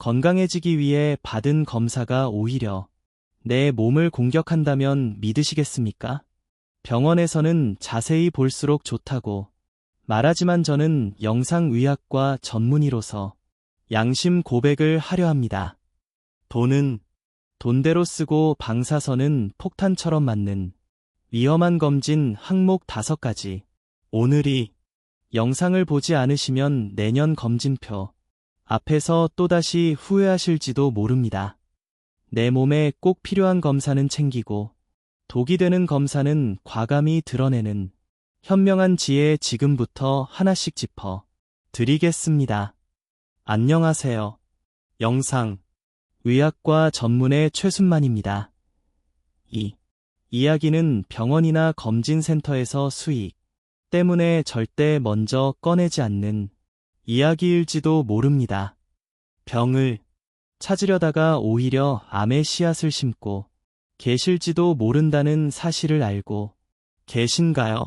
건강해지기 위해 받은 검사가 오히려 내 몸을 공격한다면 믿으시겠습니까? 병원에서는 자세히 볼수록 좋다고 말하지만 저는 영상의학과 전문의로서 양심 고백을 하려 합니다. 돈은 돈대로 쓰고 방사선은 폭탄처럼 맞는 위험한 검진 항목 5가지. 오늘이 영상을 보지 않으시면 내년 검진표 앞에서 또다시 후회하실지도 모릅니다. 내 몸에 꼭 필요한 검사는 챙기고 독이 되는 검사는 과감히 드러내는 현명한 지혜 지금부터 하나씩 짚어 드리겠습니다. 안녕하세요. 영상 의학과 전문의 최순만입니다. 이 이야기는 병원이나 검진센터에서 수익 때문에 절대 먼저 꺼내지 않는 이야기일지도 모릅니다. 병을 찾으려다가 오히려 암의 씨앗을 심고 계실지도 모른다는 사실을 알고 계신가요?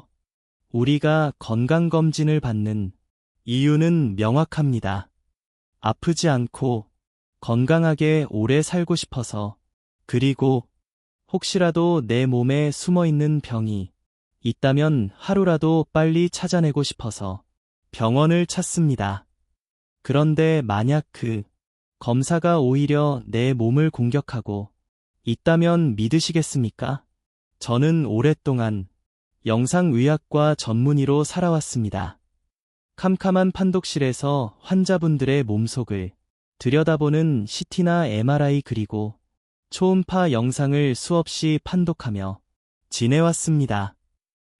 우리가 건강검진을 받는 이유는 명확합니다. 아프지 않고 건강하게 오래 살고 싶어서, 그리고 혹시라도 내 몸에 숨어있는 병이 있다면 하루라도 빨리 찾아내고 싶어서 병원을 찾습니다. 그런데 만약 그 검사가 오히려 내 몸을 공격하고 있다면 믿으시겠습니까? 저는 오랫동안 영상의학과 전문의로 살아왔습니다. 캄캄한 판독실에서 환자분들의 몸속을 들여다보는 CT나 MRI 그리고 초음파 영상을 수없이 판독하며 지내왔습니다.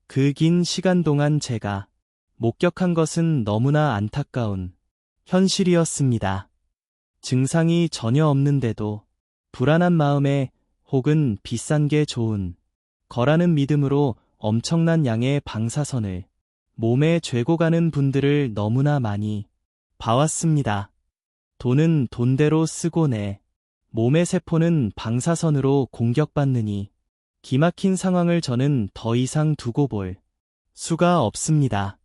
그 긴 시간 동안 제가 목격한 것은 너무나 안타까운 현실이었습니다. 증상이 전혀 없는데도 불안한 마음에 혹은 비싼 게 좋은 거라는 믿음으로 엄청난 양의 방사선을 몸에 쬐고 가는 분들을 너무나 많이 봐왔습니다. 돈은 돈대로 쓰고 내 몸의 세포는 방사선으로 공격받느니 기막힌 상황을 저는 더 이상 두고 볼 수가 없습니다.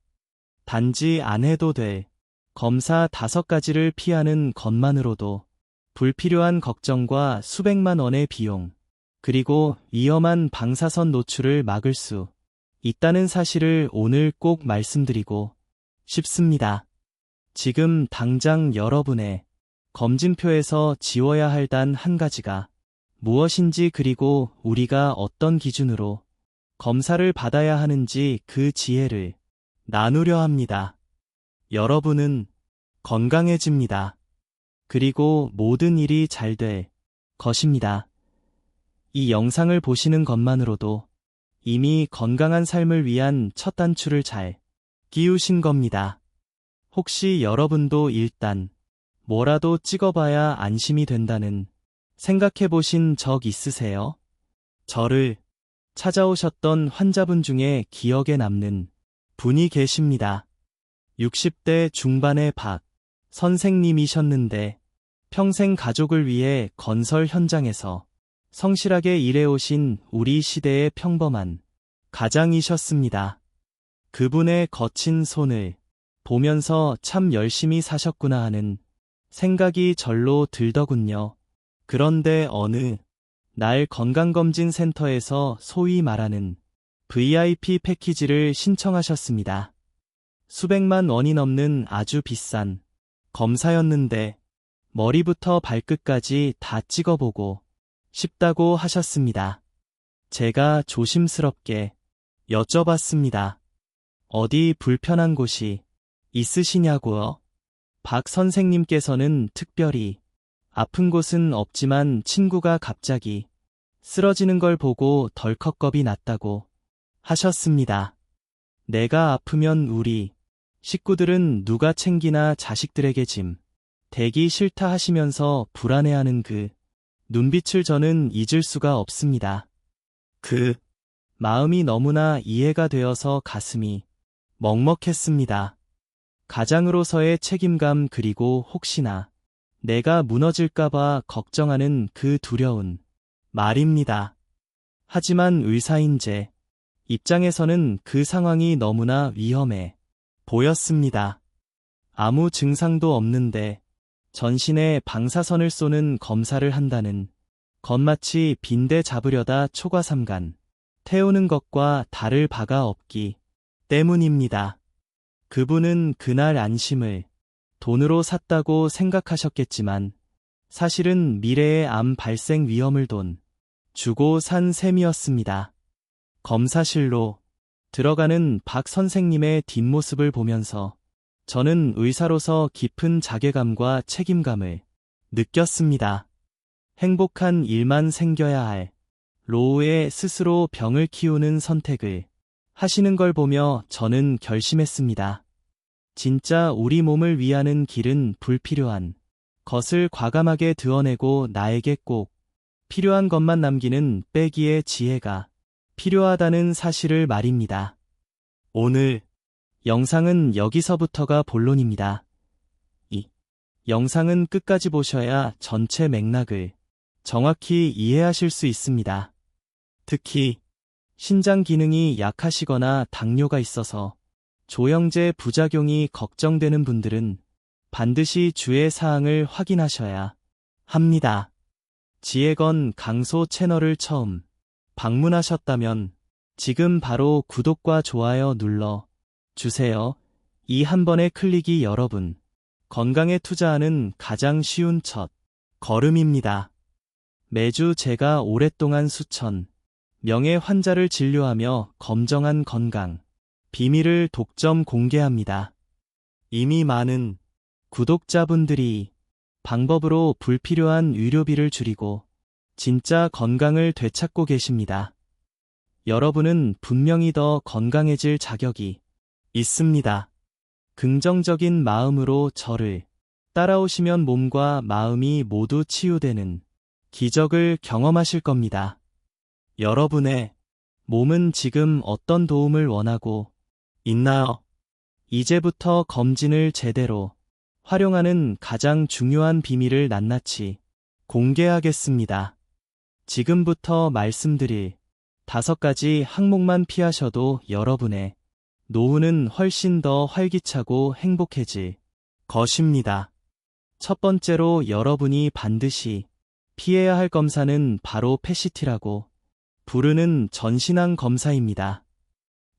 단지 안 해도 될 검사 5가지를 피하는 것만으로도 불필요한 걱정과 수백만 원의 비용, 그리고 위험한 방사선 노출을 막을 수 있다는 사실을 오늘 꼭 말씀드리고 싶습니다. 지금 당장 여러분의 검진표에서 지워야 할 단 한 가지가 무엇인지, 그리고 우리가 어떤 기준으로 검사를 받아야 하는지 그 지혜를 나누려 합니다. 여러분은 건강해집니다. 그리고 모든 일이 잘 될 것입니다. 이 영상을 보시는 것만으로도 이미 건강한 삶을 위한 첫 단추를 잘 끼우신 겁니다. 혹시 여러분도 일단 뭐라도 찍어봐야 안심이 된다는 생각해 보신 적 있으세요? 저를 찾아오셨던 환자분 중에 기억에 남는 분이 계십니다. 60대 중반의 박 선생님이셨는데 평생 가족을 위해 건설 현장에서 성실하게 일해오신 우리 시대의 평범한 가장이셨습니다. 그분의 거친 손을 보면서 참 열심히 사셨구나 하는 생각이 절로 들더군요. 그런데 어느 날 건강검진센터에서 소위 말하는 VIP 패키지를 신청하셨습니다. 수백만 원이 넘는 아주 비싼 검사였는데 머리부터 발끝까지 다 찍어보고 싶다고 하셨습니다. 제가 조심스럽게 여쭤봤습니다. 어디 불편한 곳이 있으시냐고요? 박 선생님께서는 특별히 아픈 곳은 없지만 친구가 갑자기 쓰러지는 걸 보고 덜컥 겁이 났다고 하셨습니다. 내가 아프면 우리 식구들은 누가 챙기나 자식들에게 짐 대기 싫다 하시면서 불안해하는 그 눈빛을 저는 잊을 수가 없습니다. 그 마음이 너무나 이해가 되어서 가슴이 먹먹했습니다. 가장으로서의 책임감, 그리고 혹시나 내가 무너질까봐 걱정하는 그 두려운 말입니다. 하지만 의사인 제 입장에서는 그 상황이 너무나 위험해 보였습니다. 아무 증상도 없는데 전신에 방사선을 쏘는 검사를 한다는 겉마치 빈대 잡으려다 초과삼간 태우는 것과 다를 바가 없기 때문입니다. 그분은 그날 안심을 돈으로 샀다고 생각하셨겠지만 사실은 미래의 암 발생 위험을 돈 주고 산 셈이었습니다. 검사실로 들어가는 박 선생님의 뒷모습을 보면서 저는 의사로서 깊은 자괴감과 책임감을 느꼈습니다. 행복한 일만 생겨야 할 로우의 스스로 병을 키우는 선택을 하시는 걸 보며 저는 결심했습니다. 진짜 우리 몸을 위하는 길은 불필요한 것을 과감하게 드러내고 나에게 꼭 필요한 것만 남기는 빼기의 지혜가 필요하다는 사실을 말입니다. 오늘 영상은 여기서부터가 본론입니다. 이 영상은 끝까지 보셔야 전체 맥락을 정확히 이해하실 수 있습니다. 특히 신장 기능이 약하시거나 당뇨가 있어서 조영제 부작용이 걱정되는 분들은 반드시 주의 사항을 확인하셔야 합니다. 지혜건 강소 채널을 처음 방문하셨다면 지금 바로 구독과 좋아요 눌러 주세요. 이 한 번의 클릭이 여러분 건강에 투자하는 가장 쉬운 첫 걸음입니다. 매주 제가 오랫동안 수천 명의 환자를 진료하며 검정한 건강 비밀을 독점 공개합니다. 이미 많은 구독자분들이 방법으로 불필요한 의료비를 줄이고 진짜 건강을 되찾고 계십니다. 여러분은 분명히 더 건강해질 자격이 있습니다. 긍정적인 마음으로 저를 따라오시면 몸과 마음이 모두 치유되는 기적을 경험하실 겁니다. 여러분의 몸은 지금 어떤 도움을 원하고 있나요? 이제부터 검진을 제대로 활용하는 가장 중요한 비밀을 낱낱이 공개하겠습니다. 지금부터 말씀드릴 5가지 항목만 피하셔도 여러분의 노후는 훨씬 더 활기차고 행복해질 것입니다. 첫 번째로 여러분이 반드시 피해야 할 검사는 바로 PET-CT라고 부르는 전신항 검사입니다.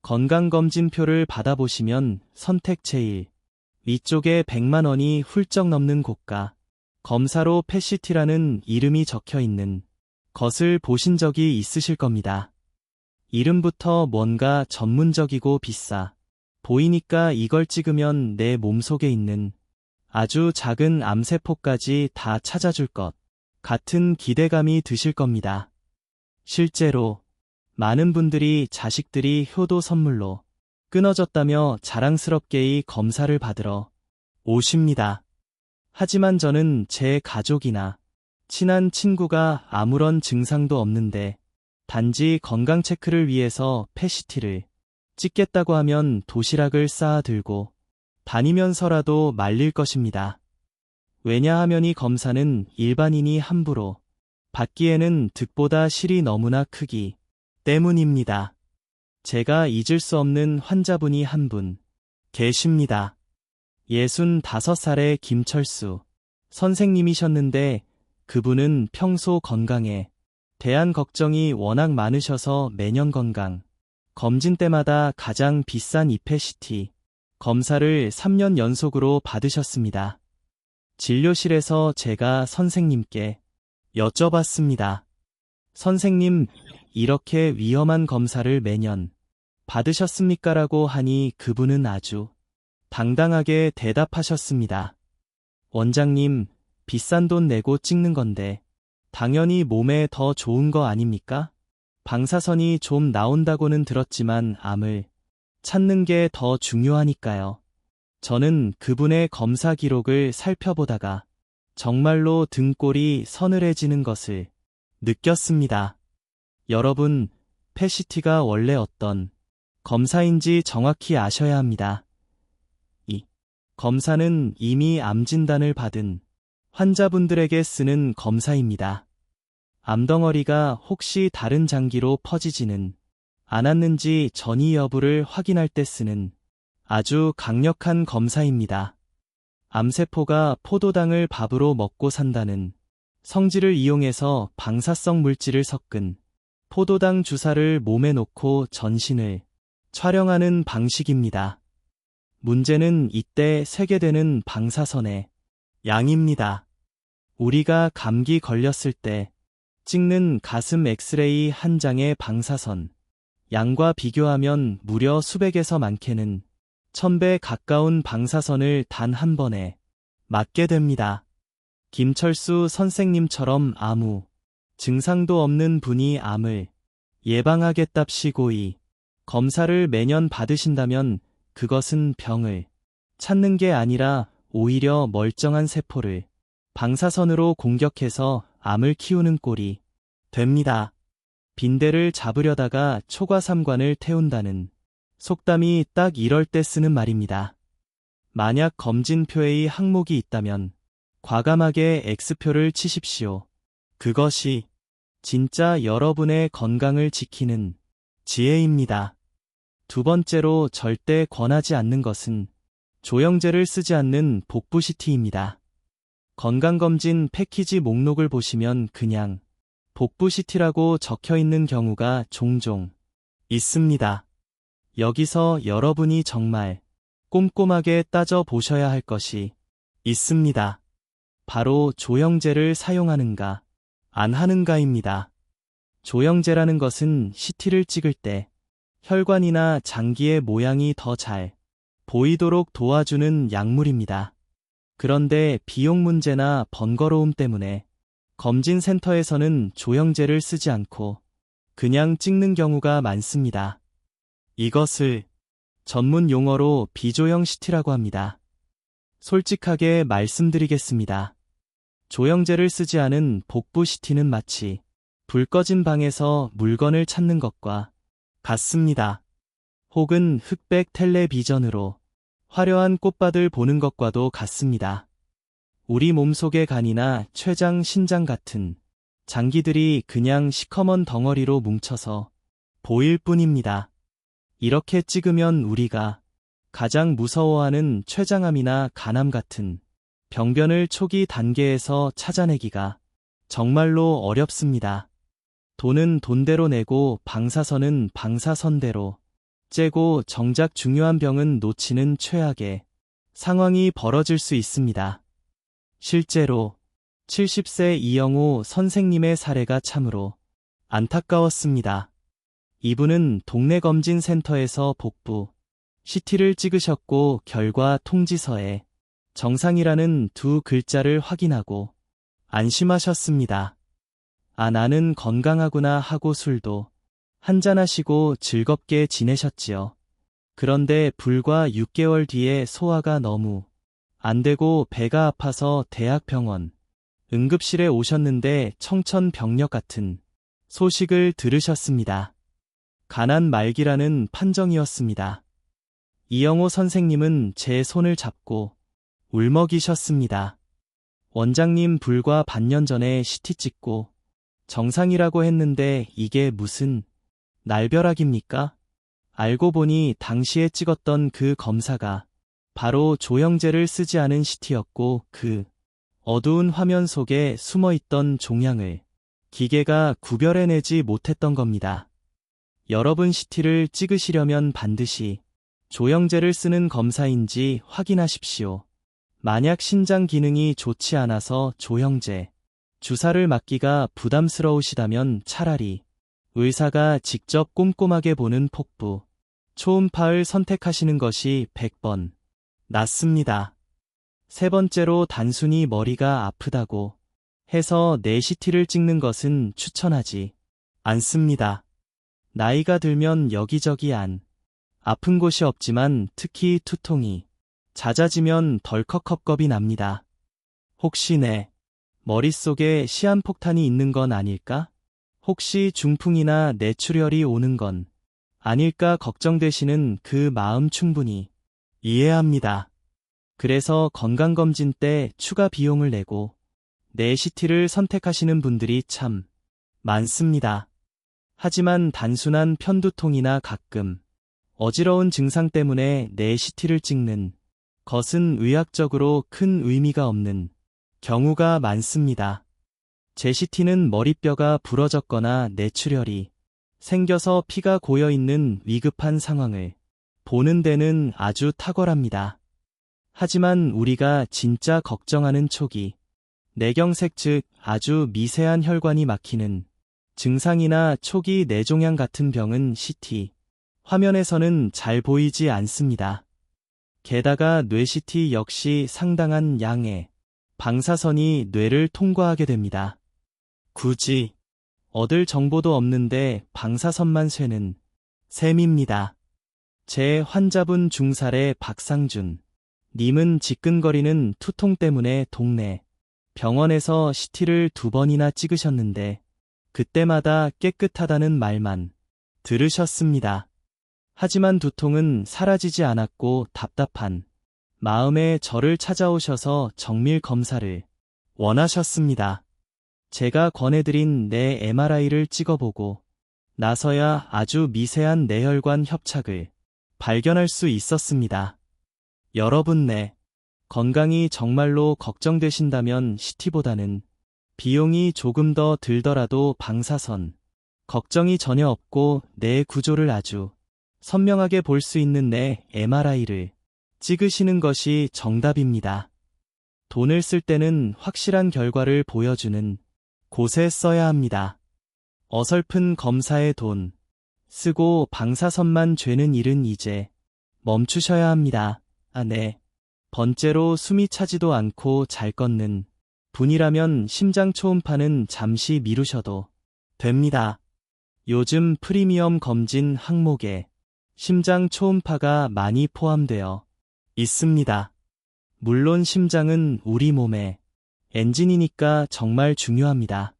건강검진표를 받아보시면 선택 제일 위쪽에 100만 원이 훌쩍 넘는 고가 검사로 PET-CT라는 이름이 적혀 있는 것을 보신 적이 있으실 겁니다. 이름부터 뭔가 전문적이고 비싸 보이니까 이걸 찍으면 내 몸속에 있는 아주 작은 암세포까지 다 찾아줄 것 같은 기대감이 드실 겁니다. 실제로 많은 분들이 자식들이 효도 선물로 끊어졌다며 자랑스럽게 이 검사를 받으러 오십니다. 하지만 저는 제 가족이나 친한 친구가 아무런 증상도 없는데 단지 건강 체크를 위해서 PET-CT를 찍겠다고 하면 도시락을 쌓아 들고 다니면서라도 말릴 것입니다. 왜냐하면 이 검사는 일반인이 함부로 받기에는 득보다 실이 너무나 크기 때문입니다. 제가 잊을 수 없는 환자분이 한 분 계십니다. 65살의 김철수 선생님이셨는데 그분은 평소 건강에 대한 걱정이 워낙 많으셔서 매년 건강 검진 때마다 가장 비싼 PET-CT 검사를 3년 연속으로 받으셨습니다. 진료실에서 제가 선생님께 여쭤봤습니다. 선생님, 이렇게 위험한 검사를 매년 받으셨습니까? 라고 하니 그분은 아주 당당하게 대답하셨습니다. 원장님, 비싼 돈 내고 찍는 건데 당연히 몸에 더 좋은 거 아닙니까? 방사선이 좀 나온다고는 들었지만 암을 찾는 게 더 중요하니까요. 저는 그분의 검사 기록을 살펴보다가 정말로 등골이 서늘해지는 것을 느꼈습니다. 여러분, PET-CT가 원래 어떤 검사인지 정확히 아셔야 합니다. 이 검사는 이미 암 진단을 받은 환자분들에게 쓰는 검사입니다. 암덩어리가 혹시 다른 장기로 퍼지지는 않았는지 전이 여부를 확인할 때 쓰는 아주 강력한 검사입니다. 암세포가 포도당을 밥으로 먹고 산다는 성질을 이용해서 방사성 물질을 섞은 포도당 주사를 몸에 놓고 전신을 촬영하는 방식입니다. 문제는 이때 세게되는 방사선의 양입니다. 우리가 감기 걸렸을 때 찍는 가슴 엑스레이 한 장의 방사선 양과 비교하면 무려 수백에서 많게는 1000배 가까운 방사선을 단 한 번에 맞게 됩니다. 김철수 선생님처럼 아무 증상도 없는 분이 암을 예방하겠답시고 이 검사를 매년 받으신다면 그것은 병을 찾는 게 아니라 오히려 멀쩡한 세포를 방사선으로 공격해서 암을 키우는 꼴이 됩니다. 빈대를 잡으려다가 초과삼관을 태운다는 속담이 딱 이럴 때 쓰는 말입니다. 만약 검진표에 항목이 있다면 과감하게 X표를 치십시오. 그것이 진짜 여러분의 건강을 지키는 지혜입니다. 두 번째로 절대 권하지 않는 것은 조영제를 쓰지 않는 복부 CT입니다. 건강검진 패키지 목록을 보시면 그냥 복부 CT라고 적혀 있는 경우가 종종 있습니다. 여기서 여러분이 정말 꼼꼼하게 따져 보셔야 할 것이 있습니다. 바로 조영제를 사용하는가, 안 하는가입니다. 조영제라는 것은 CT를 찍을 때 혈관이나 장기의 모양이 더 잘 보이도록 도와주는 약물입니다. 그런데 비용 문제나 번거로움 때문에 검진센터에서는 조영제를 쓰지 않고 그냥 찍는 경우가 많습니다. 이것을 전문 용어로 비조영 CT라고 합니다. 솔직하게 말씀드리겠습니다. 조영제를 쓰지 않은 복부 CT는 마치 불 꺼진 방에서 물건을 찾는 것과 같습니다. 혹은 흑백 텔레비전으로 화려한 꽃밭을 보는 것과도 같습니다. 우리 몸속의 간이나 췌장, 신장 같은 장기들이 그냥 시커먼 덩어리로 뭉쳐서 보일 뿐입니다. 이렇게 찍으면 우리가 가장 무서워하는 췌장암이나 간암 같은 병변을 초기 단계에서 찾아내기가 정말로 어렵습니다. 돈은 돈대로 내고 방사선은 방사선대로 째고 정작 중요한 병은 놓치는 최악의 상황이 벌어질 수 있습니다. 실제로 70세 이영호 선생님의 사례가 참으로 안타까웠습니다. 이분은 동네 검진센터에서 복부 CT를 찍으셨고 결과 통지서에 정상이라는 두 글자를 확인하고 안심하셨습니다. 아, 나는 건강하구나 하고 술도 한잔하시고 즐겁게 지내셨지요. 그런데 불과 6개월 뒤에 소화가 너무 안 되고 배가 아파서 대학병원 응급실에 오셨는데 청천벽력 같은 소식을 들으셨습니다. 가난 말기라는 판정이었습니다. 이영호 선생님은 제 손을 잡고 울먹이셨습니다. 원장님, 불과 반년 전에 CT 찍고 정상이라고 했는데 이게 무슨 날벼락입니까? 알고 보니 당시에 찍었던 그 검사가 바로 조영제를 쓰지 않은 CT였고 그 어두운 화면 속에 숨어있던 종양을 기계가 구별해내지 못했던 겁니다. 여러분, CT를 찍으시려면 반드시 조영제를 쓰는 검사인지 확인하십시오. 만약 신장 기능이 좋지 않아서 조영제 주사를 맞기가 부담스러우시다면 차라리 의사가 직접 꼼꼼하게 보는 폭부 초음파를 선택하시는 것이 100번 낫습니다. 세 번째로, 단순히 머리가 아프다고 해서 내 CT를 찍는 것은 추천하지 않습니다. 나이가 들면 여기저기 안 아픈 곳이 없지만 특히 두통이 잦아지면 덜컥 겁이 납니다. 혹시 내 머릿속에 시한폭탄이 있는 건 아닐까? 혹시 중풍이나 뇌출혈이 오는 건 아닐까 걱정되시는 그 마음 충분히 이해합니다. 그래서 건강검진 때 추가 비용을 내고 내 CT를 선택하시는 분들이 참 많습니다. 하지만 단순한 편두통이나 가끔 어지러운 증상 때문에 내 CT를 찍는 것은 의학적으로 큰 의미가 없는 경우가 많습니다. 제 CT는 머리뼈가 부러졌거나 뇌출혈이 생겨서 피가 고여있는 위급한 상황을 보는 데는 아주 탁월합니다. 하지만 우리가 진짜 걱정하는 초기 뇌경색 즉 아주 미세한 혈관이 막히는 증상이나 초기 뇌종양 같은 병은 CT 화면에서는 잘 보이지 않습니다. 게다가 뇌 CT 역시 상당한 양의 방사선이 뇌를 통과하게 됩니다. 굳이 얻을 정보도 없는데 방사선만 쇠는 셈입니다. 제 환자분 중살의 박상준 님은 지끈거리는 투통 때문에 동네 병원에서 CT를 2번이나 찍으셨는데 그때마다 깨끗하다는 말만 들으셨습니다. 하지만 두통은 사라지지 않았고 답답한 마음에 저를 찾아오셔서 정밀 검사를 원하셨습니다. 제가 권해드린 뇌 MRI를 찍어보고 나서야 아주 미세한 뇌혈관 협착을 발견할 수 있었습니다. 여러분 뇌 건강이 정말로 걱정되신다면 CT보다는 비용이 조금 더 들더라도 방사선 걱정이 전혀 없고 뇌 구조를 아주 선명하게 볼 수 있는 뇌 MRI를 찍으시는 것이 정답입니다. 돈을 쓸 때는 확실한 결과를 보여주는 곳에 써야 합니다. 어설픈 검사에 돈 쓰고 방사선만 죄는 일은 이제 멈추셔야 합니다. 네. 번째로 숨이 차지도 않고 잘 걷는 분이라면 심장 초음파는 잠시 미루셔도 됩니다. 요즘 프리미엄 검진 항목에 심장 초음파가 많이 포함되어 있습니다. 물론 심장은 우리 몸의 엔진이니까 정말 중요합니다.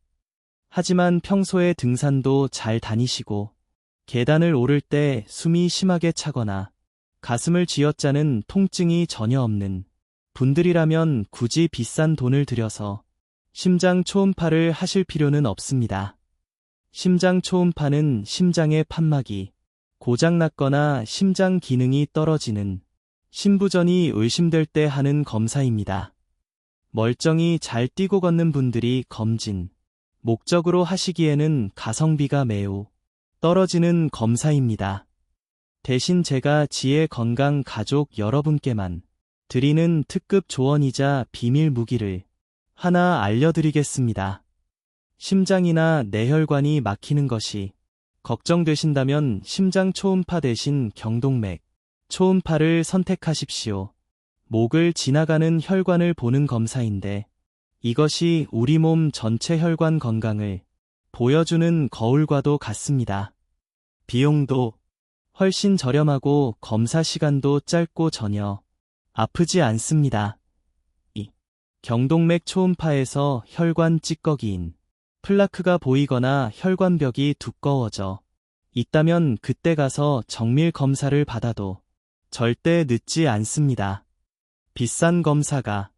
하지만 평소에 등산도 잘 다니시고 계단을 오를 때 숨이 심하게 차거나 가슴을 쥐어짜는 통증이 전혀 없는 분들이라면 굳이 비싼 돈을 들여서 심장 초음파를 하실 필요는 없습니다. 심장 초음파는 심장의 판막이 고장났거나 심장 기능이 떨어지는 심부전이 의심될 때 하는 검사입니다. 멀쩡히 잘 뛰고 걷는 분들이 검진 목적으로 하시기에는 가성비가 매우 떨어지는 검사입니다. 대신 제가 지혜 건강 가족 여러분께만 드리는 특급 조언이자 비밀 무기를 하나 알려드리겠습니다. 심장이나 뇌혈관이 막히는 것이 걱정되신다면 심장 초음파 대신 경동맥 초음파를 선택하십시오. 목을 지나가는 혈관을 보는 검사인데 이것이 우리 몸 전체 혈관 건강을 보여주는 거울과도 같습니다. 비용도 훨씬 저렴하고 검사 시간도 짧고 전혀 아프지 않습니다. 경동맥 초음파에서 혈관 찌꺼기인 플라크가 보이거나 혈관벽이 두꺼워져 있다면 그때 가서 정밀 검사를 받아도 절대 늦지 않습니다. 비싼 검사가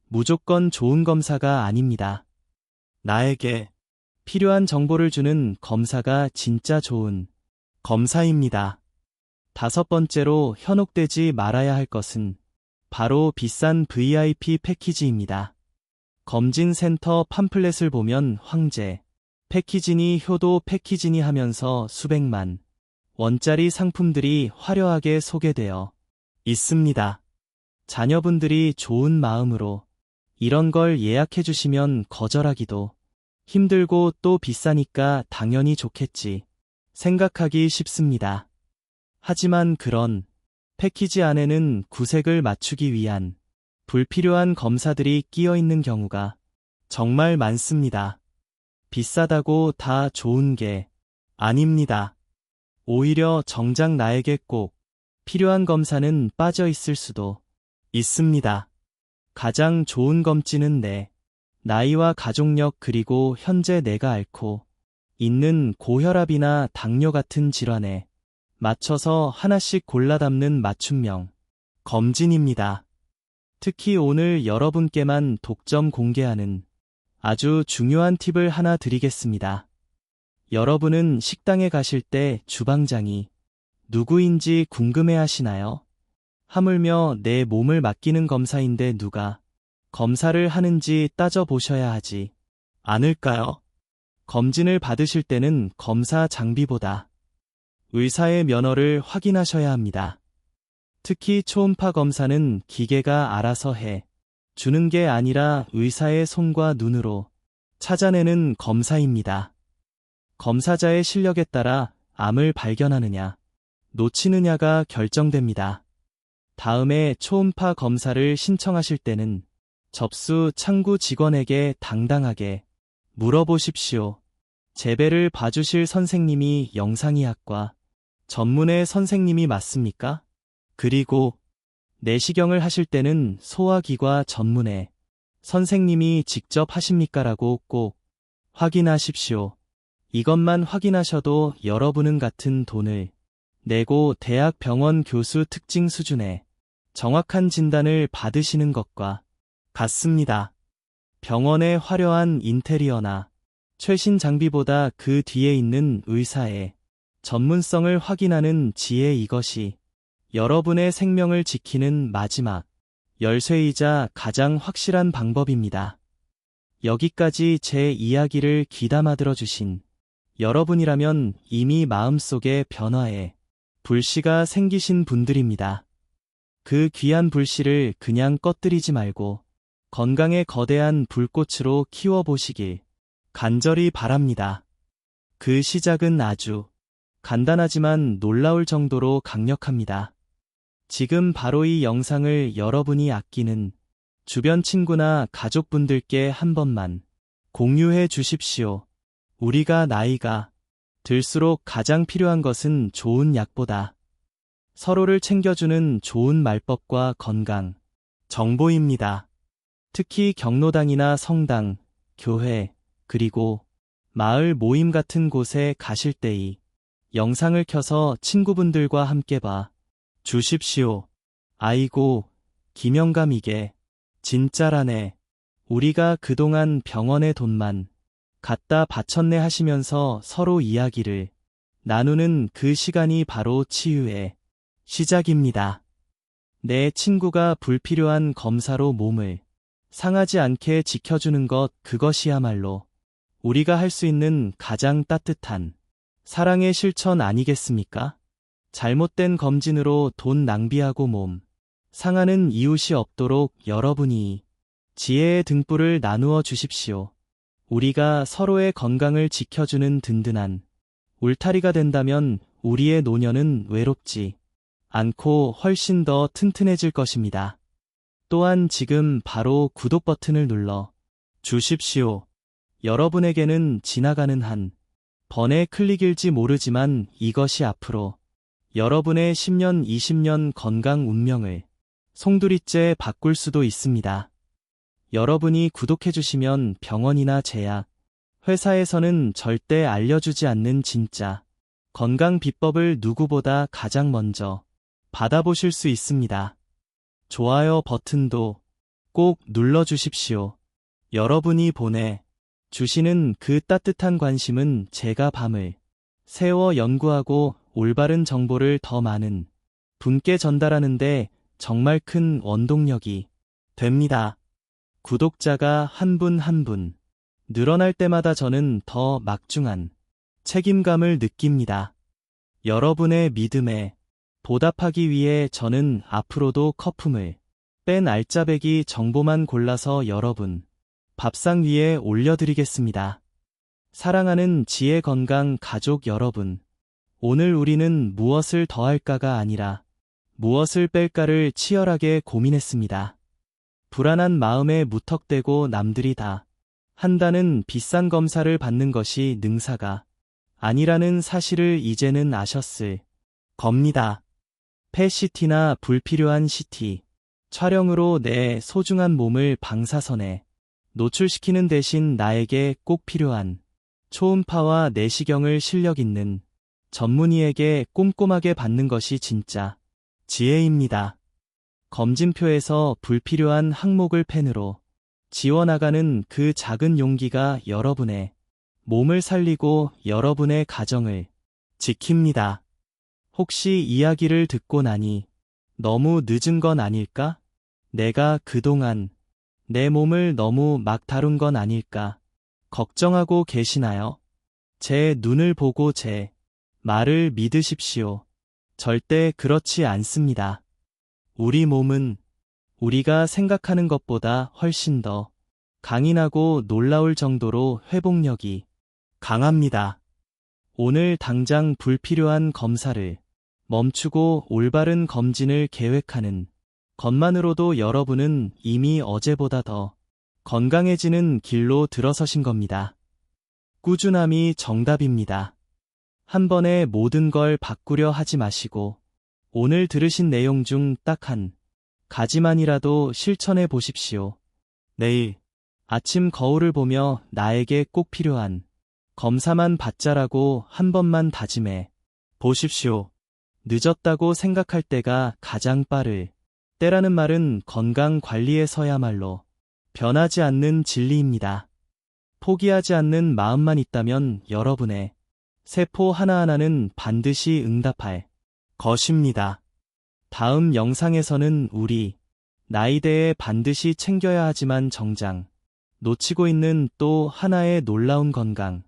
무조건 좋은 검사가 아닙니다. 나에게 필요한 정보를 주는 검사가 진짜 좋은 검사입니다. 5번째로 현혹되지 말아야 할 것은 바로 비싼 VIP 패키지입니다. 검진센터 팜플렛을 보면 황제 패키지니 효도 패키지니 하면서 수백만 원짜리 상품들이 화려하게 소개되어 있습니다. 자녀분들이 좋은 마음으로 이런 걸 예약해 주시면 거절하기도 힘들고 또 비싸니까 당연히 좋겠지 생각하기 쉽습니다. 하지만 그런 패키지 안에는 구색을 맞추기 위한 불필요한 검사들이 끼어 있는 경우가 정말 많습니다. 비싸다고 다 좋은 게 아닙니다. 오히려 정작 나에게 꼭 필요한 검사는 빠져 있을 수도 있습니다. 가장 좋은 검진은 내 나이와 가족력 그리고 현재 내가 앓고 있는 고혈압이나 당뇨 같은 질환에 맞춰서 하나씩 골라 담는 맞춤형 검진입니다. 특히 오늘 여러분께만 독점 공개하는 아주 중요한 팁을 하나 드리겠습니다. 여러분은 식당에 가실 때 주방장이 누구인지 궁금해 하시나요? 하물며 내 몸을 맡기는 검사인데 누가 검사를 하는지 따져보셔야 하지 않을까요? 검진을 받으실 때는 검사 장비보다 의사의 면허를 확인하셔야 합니다. 특히 초음파 검사는 기계가 알아서 해 주는 게 아니라 의사의 손과 눈으로 찾아내는 검사입니다. 검사자의 실력에 따라 암을 발견하느냐, 놓치느냐가 결정됩니다. 다음에 초음파 검사를 신청하실 때는 접수 창구 직원에게 당당하게 물어보십시오. 재배를 봐주실 선생님이 영상의학과 전문의 선생님이 맞습니까? 그리고 내시경을 하실 때는 소화기과 전문의 선생님이 직접 하십니까? 라고 꼭 확인하십시오. 이것만 확인하셔도 여러분은 같은 돈을 내고 대학 병원 교수 특징 수준의 정확한 진단을 받으시는 것과 같습니다. 병원의 화려한 인테리어나 최신 장비보다 그 뒤에 있는 의사의 전문성을 확인하는 지혜, 이것이 여러분의 생명을 지키는 마지막 열쇠이자 가장 확실한 방법입니다. 여기까지 제 이야기를 귀담아 들어주신 여러분이라면 이미 마음속에 변화의 불씨가 생기신 분들입니다. 그 귀한 불씨를 그냥 꺼뜨리지 말고 건강의 거대한 불꽃으로 키워보시길 간절히 바랍니다. 그 시작은 아주 간단하지만 놀라울 정도로 강력합니다. 지금 바로 이 영상을 여러분이 아끼는 주변 친구나 가족분들께 한 번만 공유해 주십시오. 우리가 나이가 들수록 가장 필요한 것은 좋은 약보다 서로를 챙겨주는 좋은 말법과 건강 정보입니다. 특히 경로당이나 성당, 교회, 그리고 마을 모임 같은 곳에 가실 때 이 영상을 켜서 친구분들과 함께 봐 주십시오. 아이고, 김영감, 이게 진짜라네. 우리가 그동안 병원에 돈만 갖다 바쳤네 하시면서 서로 이야기를 나누는 그 시간이 바로 치유의 시작입니다. 내 친구가 불필요한 검사로 몸을 상하지 않게 지켜주는 것, 그것이야말로 우리가 할 수 있는 가장 따뜻한 사랑의 실천 아니겠습니까? 잘못된 검진으로 돈 낭비하고 몸 상하는 이웃이 없도록 여러분이 지혜의 등불을 나누어 주십시오. 우리가 서로의 건강을 지켜주는 든든한 울타리가 된다면 우리의 노년은 외롭지 않고 훨씬 더 튼튼해질 것입니다. 또한 지금 바로 구독 버튼을 눌러 주십시오. 여러분에게는 지나가는 한 번의 클릭일지 모르지만 이것이 앞으로 여러분의 10년, 20년 건강 운명을 송두리째 바꿀 수도 있습니다. 여러분이 구독해주시면 병원이나 제약, 회사에서는 절대 알려주지 않는 진짜 건강 비법을 누구보다 가장 먼저 받아보실 수 있습니다. 좋아요 버튼도 꼭 눌러주십시오. 여러분이 보내 주시는 그 따뜻한 관심은 제가 밤을 새워 연구하고 올바른 정보를 더 많은 분께 전달하는데 정말 큰 원동력이 됩니다. 구독자가 한 분 한 분 늘어날 때마다 저는 더 막중한 책임감을 느낍니다. 여러분의 믿음에 보답하기 위해 저는 앞으로도 거품을 뺀 알짜배기 정보만 골라서 여러분 밥상 위에 올려드리겠습니다. 사랑하는 지혜 건강 가족 여러분, 오늘 우리는 무엇을 더할까가 아니라 무엇을 뺄까를 치열하게 고민했습니다. 불안한 마음에 무턱대고 남들이 다 한다는 비싼 검사를 받는 것이 능사가 아니라는 사실을 이제는 아셨을 겁니다. 펫CT나 불필요한 CT 촬영으로 내 소중한 몸을 방사선에 노출시키는 대신 나에게 꼭 필요한 초음파와 내시경을 실력 있는 전문의에게 꼼꼼하게 받는 것이 진짜 지혜입니다. 검진표에서 불필요한 항목을 펜으로 지워나가는 그 작은 용기가 여러분의 몸을 살리고 여러분의 가정을 지킵니다. 혹시 이야기를 듣고 나니 너무 늦은 건 아닐까? 내가 그동안 내 몸을 너무 막 다룬 건 아닐까? 걱정하고 계시나요? 제 눈을 보고 제 말을 믿으십시오. 절대 그렇지 않습니다. 우리 몸은 우리가 생각하는 것보다 훨씬 더 강인하고 놀라울 정도로 회복력이 강합니다. 오늘 당장 불필요한 검사를 멈추고 올바른 검진을 계획하는 것만으로도 여러분은 이미 어제보다 더 건강해지는 길로 들어서신 겁니다. 꾸준함이 정답입니다. 한 번에 모든 걸 바꾸려 하지 마시고 오늘 들으신 내용 중 딱 한 가지만이라도 실천해 보십시오. 내일 아침 거울을 보며 나에게 꼭 필요한 검사만 받자라고 한 번만 다짐해 보십시오. 늦었다고 생각할 때가 가장 빠를 때라는 말은 건강 관리에서야말로 변하지 않는 진리입니다. 포기하지 않는 마음만 있다면 여러분의 세포 하나하나는 반드시 응답할 것입니다. 다음 영상에서는 우리 나이대에 반드시 챙겨야 하지만 정작 놓치고 있는 또 하나의 놀라운 건강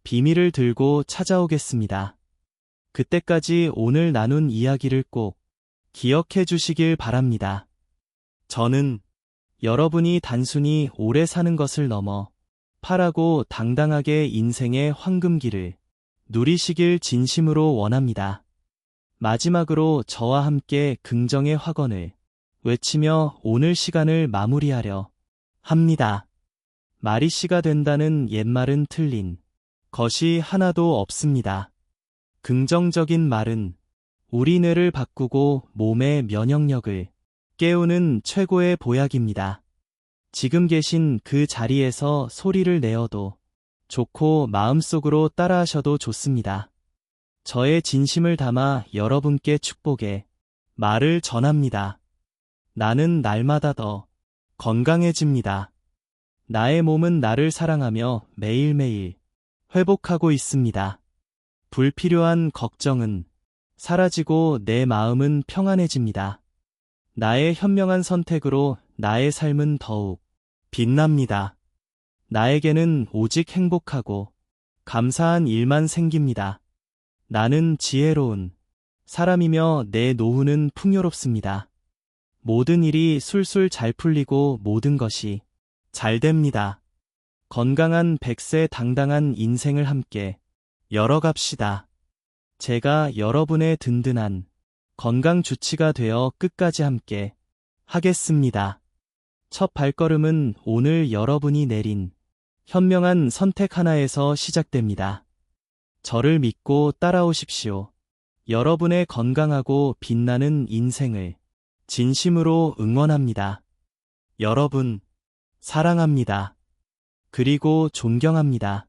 비밀을 들고 찾아오겠습니다. 그때까지 오늘 나눈 이야기를 꼭 기억해 주시길 바랍니다. 저는 여러분이 단순히 오래 사는 것을 넘어 파랗고 당당하게 인생의 황금기를 누리시길 진심으로 원합니다. 마지막으로 저와 함께 긍정의 확언을 외치며 오늘 시간을 마무리하려 합니다. 말이 씨가 된다는 옛말은 틀린 것이 하나도 없습니다. 긍정적인 말은 우리 뇌를 바꾸고 몸의 면역력을 깨우는 최고의 보약입니다. 지금 계신 그 자리에서 소리를 내어도 좋고 마음속으로 따라하셔도 좋습니다. 저의 진심을 담아 여러분께 축복의 말을 전합니다. 나는 날마다 더 건강해집니다. 나의 몸은 나를 사랑하며 매일매일 회복하고 있습니다. 불필요한 걱정은 사라지고 내 마음은 평안해집니다. 나의 현명한 선택으로 나의 삶은 더욱 빛납니다. 나에게는 오직 행복하고 감사한 일만 생깁니다. 나는 지혜로운 사람이며 내 노후는 풍요롭습니다. 모든 일이 술술 잘 풀리고 모든 것이 잘 됩니다. 건강한 100세 당당한 인생을 함께 열어갑시다. 제가 여러분의 든든한 건강 주치가 되어 끝까지 함께 하겠습니다. 첫 발걸음은 오늘 여러분이 내린 현명한 선택 하나에서 시작됩니다. 저를 믿고 따라오십시오. 여러분의 건강하고 빛나는 인생을 진심으로 응원합니다. 여러분, 사랑합니다. 그리고 존경합니다.